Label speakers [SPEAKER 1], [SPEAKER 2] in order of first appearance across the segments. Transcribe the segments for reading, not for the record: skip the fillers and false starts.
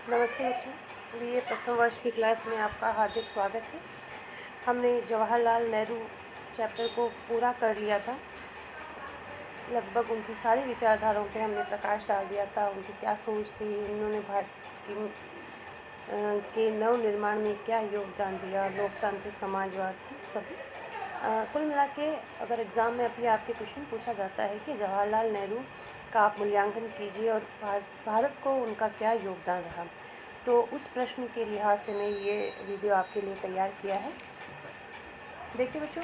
[SPEAKER 1] नमस्ते बच्चों, बीए प्रथम वर्ष की क्लास में आपका हार्दिक स्वागत है। हमने जवाहरलाल नेहरू चैप्टर को पूरा कर लिया था। लगभग उनकी सारी विचारधाराओं पे हमने प्रकाश डाल दिया था। उनकी क्या सोच थी, उन्होंने भारत के नव निर्माण में क्या योगदान दिया, लोकतांत्रिक समाजवाद सभी। कुल मिला के अगर एग्ज़ाम में अभी आपके क्वेश्चन पूछा जाता है कि जवाहरलाल नेहरू का आप मूल्यांकन कीजिए और भारत को उनका क्या योगदान रहा, तो उस प्रश्न के लिहाज से मैं ये वीडियो आपके लिए तैयार किया है। देखिए बच्चों,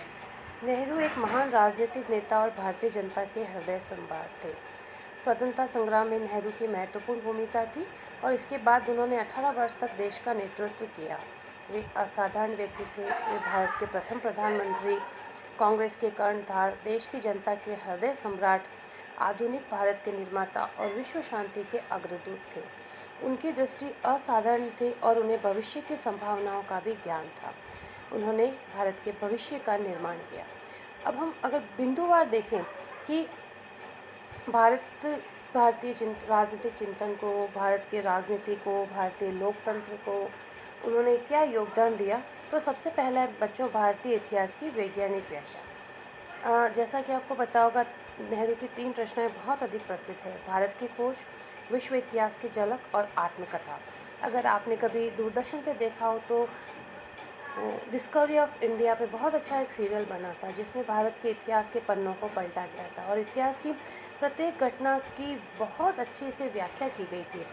[SPEAKER 1] नेहरू एक महान राजनीतिक नेता और भारतीय जनता के हृदय सम्राट थे। स्वतंत्रता संग्राम में नेहरू की महत्वपूर्ण भूमिका थी और इसके बाद उन्होंने 18 वर्ष तक देश का नेतृत्व किया। वे असाधारण व्यक्ति थे। वे भारत के प्रथम प्रधानमंत्री, कांग्रेस के कर्णधार, देश की जनता के हृदय सम्राट, आधुनिक भारत के निर्माता और विश्व शांति के अग्रदूत थे। उनकी दृष्टि असाधारण थी और उन्हें भविष्य की संभावनाओं का भी ज्ञान था। उन्होंने भारत के भविष्य का निर्माण किया। अब हम अगर बिंदुवार देखें कि भारतीय राजनीतिक चिंतन को, भारत के राजनीति को, भारतीय लोकतंत्र को उन्होंने क्या योगदान दिया, तो सबसे पहला है बच्चों भारतीय इतिहास की वैज्ञानिक व्याख्या। जैसा कि आपको पता होगा, नेहरू की 3 रचनाएं बहुत अधिक प्रसिद्ध है: भारत की खोज, विश्व इतिहास की झलक और आत्मकथा। अगर आपने कभी दूरदर्शन पे देखा हो तो डिस्कवरी ऑफ इंडिया पे बहुत अच्छा एक सीरियल बना था जिसमें भारत के इतिहास के पन्नों को पलटा गया था और इतिहास की प्रत्येक घटना की बहुत अच्छे से व्याख्या की गई थी।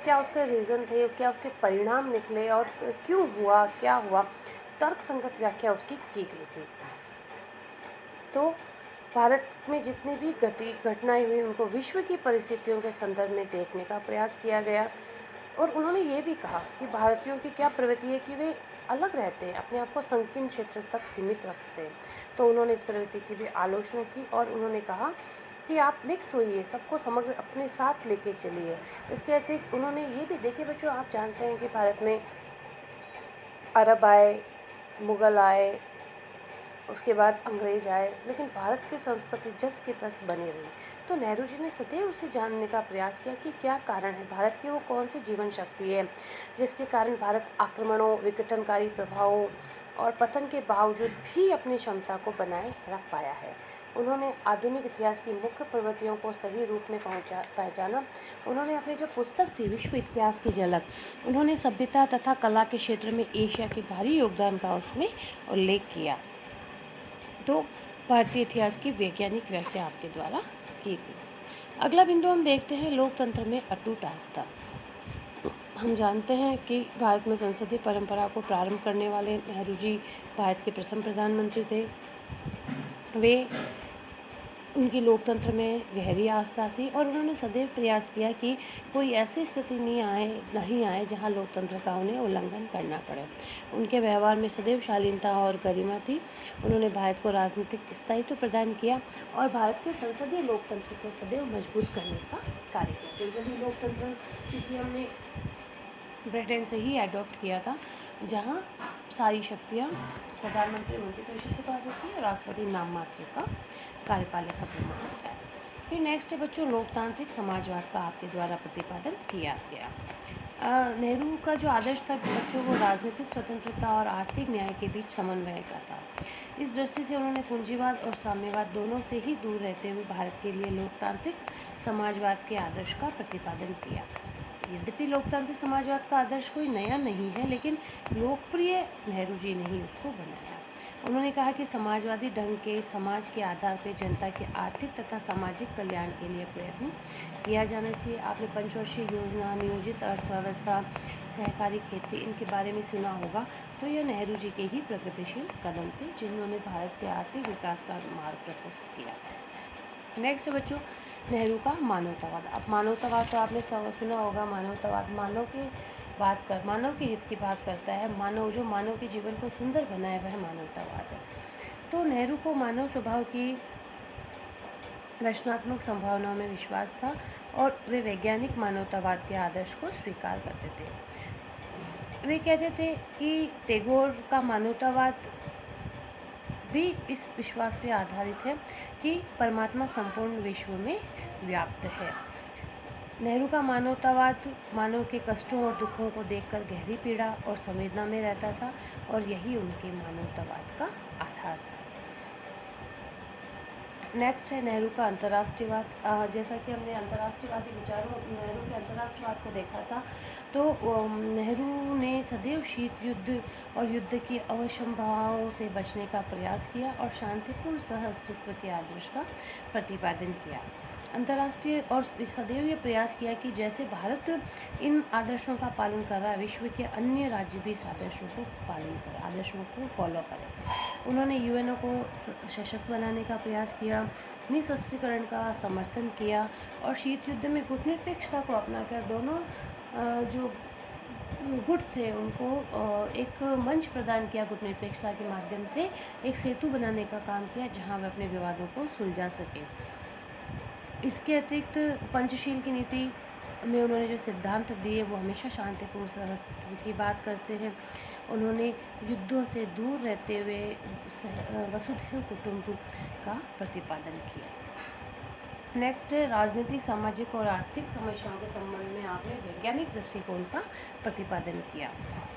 [SPEAKER 1] क्या उसके रीज़न थे, क्या उसके परिणाम निकले और क्यों हुआ, क्या हुआ, तर्क संगत व्याख्या उसकी की गई थी। तो भारत में जितनी भी घटनाएं हुई उनको विश्व की परिस्थितियों के संदर्भ में देखने का प्रयास किया गया और उन्होंने ये भी कहा कि भारतीयों की क्या प्रवृत्ति है कि वे अलग रहते हैं, अपने आप को संकीर्ण क्षेत्र तक सीमित रखते हैं। तो उन्होंने इस प्रवृत्ति की भी आलोचना की और उन्होंने कहा कि आप मिक्स होइए, सबको समग्र अपने साथ लेके चलिए। इसके अतिरिक्त उन्होंने ये भी, देखिए बच्चों, आप जानते हैं कि भारत में अरब आए, मुग़ल आए, उसके बाद अंग्रेज आए, लेकिन भारत की संस्कृति जस की तस बनी रही। तो नेहरू जी ने सदैव उसे जानने का प्रयास किया कि क्या कारण है, भारत की वो कौन सी जीवन शक्ति है जिसके कारण भारत आक्रमणों, विघटनकारी प्रभावों और पतन के बावजूद भी अपनी क्षमता को बनाए रख पाया है। उन्होंने आधुनिक इतिहास की मुख्य प्रवृत्तियों को सही रूप में पहचाना। उन्होंने अपनी जो पुस्तक थी विश्व इतिहास की झलक, उन्होंने सभ्यता तथा कला के क्षेत्र में एशिया के भारी योगदान का उसमें उल्लेख किया। तो भारतीय इतिहास की वैज्ञानिक व्याख्या आपके द्वारा की गई। अगला बिंदु हम देखते हैं लोकतंत्र में अटूट आस्था। हम जानते हैं कि भारत में संसदीय परंपरा को प्रारंभ करने वाले नेहरू जी भारत के प्रथम प्रधानमंत्री थे। वे उनकी लोकतंत्र में गहरी आस्था थी और उन्होंने सदैव प्रयास किया कि कोई ऐसी स्थिति नहीं आए जहां लोकतंत्र का उन्हें उल्लंघन करना पड़े। उनके व्यवहार में सदैव शालीनता और गरिमा थी। उन्होंने भारत को राजनीतिक स्थायित्व प्रदान किया और भारत के संसदीय लोकतंत्र को सदैव मजबूत करने का कार्य किया। संसदीय लोकतंत्र क्योंकि हमने ब्रिटेन से ही एडॉप्ट किया था, जहाँ सारी शक्तियाँ प्रधानमंत्री मंत्रिपरिषद के पास होती है, राष्ट्रपति नाम मात्र का कार्यपालिका प्रमुख होता है। फिर नेक्स्ट है बच्चों लोकतांत्रिक समाजवाद का आपके द्वारा प्रतिपादन किया गया। नेहरू का जो आदर्श था बच्चों, वो राजनीतिक स्वतंत्रता और आर्थिक न्याय के बीच समन्वय का था। इस दृष्टि से उन्होंने पूंजीवाद और साम्यवाद दोनों से ही दूर रहते हुए भारत के लिए लोकतांत्रिक समाजवाद के आदर्श का प्रतिपादन किया। यद्यपि लोकतांत्रिक समाजवाद का आदर्श कोई नया नहीं है, लेकिन लोकप्रिय नेहरू जी ने ही उसको बनाया। उन्होंने कहा कि समाजवादी ढंग के समाज के आधार पर जनता के आर्थिक तथा सामाजिक कल्याण के लिए प्रयत्न किया जाना चाहिए। आपने पंचवर्षीय योजना, नियोजित अर्थव्यवस्था, सहकारी खेती, इनके बारे में सुना होगा। तो यह नेहरू जी के ही प्रगतिशील कदम थे जिन्होंने भारत के आर्थिक विकास का मार्ग प्रशस्त किया। नेक्स्ट बच्चों नेहरू का मानवतावाद। अब मानवतावाद तो आपने सुना होगा। मानवतावाद मानव के हित की बात करता है। मानव के जीवन को सुंदर बनाए वह मानवतावाद है। तो नेहरू को मानव स्वभाव की रचनात्मक संभावनाओं में विश्वास था और वे वैज्ञानिक मानवतावाद के आदर्श को स्वीकार करते थे। वे कहते थे कि टैगोर का मानवतावाद भी इस विश्वास पे आधारित है कि परमात्मा संपूर्ण विश्व में व्याप्त है। नेहरू का मानवतावाद मानव के कष्टों और दुखों को देखकर गहरी पीड़ा और संवेदना में रहता था और यही उनके मानवतावाद का आधार था। नेक्स्ट है नेहरू का अंतर्राष्ट्रीयवाद। जैसा कि हमने अंतर्राष्ट्रीयवादी विचारों नेहरू के अंतर्राष्ट्रीयवाद को देखा था, तो नेहरू ने सदैव शीत युद्ध और युद्ध की अवसंभावनाओं से बचने का प्रयास किया और शांतिपूर्ण सह अस्तित्व के आदर्श का प्रतिपादन किया। अंतर्राष्ट्रीय और सदैव ये प्रयास किया कि जैसे भारत इन आदर्शों का पालन कर रहा है, विश्व के अन्य राज्य भी इस आदर्शों को पालन करें, आदर्शों को फॉलो करें। उन्होंने यूएनओ को सशक्त बनाने का प्रयास किया, निशस्त्रीकरण का समर्थन किया और शीत युद्ध में गुटनिरपेक्षता को अपनाकर दोनों जो गुट थे उनको एक मंच प्रदान किया। गुटनिरपेक्षता के माध्यम से एक सेतु बनाने का काम किया जहां वे अपने विवादों को सुलझा सकें। इसके अतिरिक्त पंचशील की नीति में उन्होंने जो सिद्धांत दिए वो हमेशा शांतिपूर्ण सहअस्तित्व की बात करते हैं। उन्होंने युद्धों से दूर रहते हुए वसुधैव कुटुंबकम का प्रतिपादन किया। नेक्स्ट है राजनीतिक, सामाजिक और आर्थिक समस्याओं के संबंध में आपने वैज्ञानिक दृष्टिकोण का प्रतिपादन किया।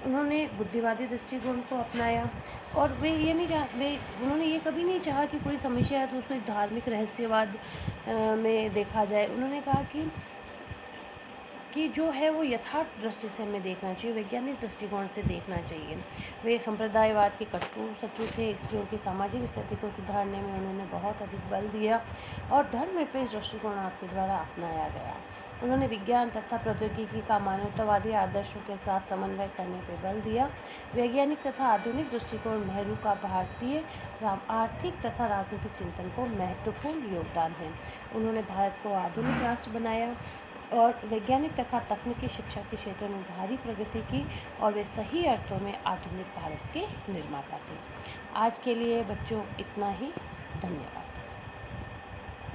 [SPEAKER 1] उन्होंने बुद्धिवादी दृष्टिकोण को अपनाया और उन्होंने ये कभी नहीं चाहा कि कोई समस्या है तो उसको एक धार्मिक रहस्यवाद में देखा जाए। उन्होंने कहा कि जो है वो यथार्थ दृष्टि से हमें देखना चाहिए, वैज्ञानिक दृष्टिकोण से देखना चाहिए। वे संप्रदायवाद के कट्टर शत्रु थे। स्त्रियों की सामाजिक स्थिति को सुधारने में उन्होंने बहुत अधिक बल दिया और धर्मनिरपेक्ष दृष्टिकोण आपके द्वारा अपनाया गया। उन्होंने विज्ञान तथा प्रौद्योगिकी का मानवतावादी आदर्शों के साथ समन्वय करने पर बल दिया। वैज्ञानिक तथा आधुनिक दृष्टिकोण नेहरू का भारतीय आर्थिक तथा राजनीतिक चिंतन को महत्वपूर्ण योगदान है। उन्होंने भारत को आधुनिक राष्ट्र बनाया और वैज्ञानिक तथा तकनीकी शिक्षा के क्षेत्र में भारी प्रगति की और वे सही अर्थों में आधुनिक भारत के निर्माता थे। आज के लिए बच्चों इतना ही। धन्यवाद।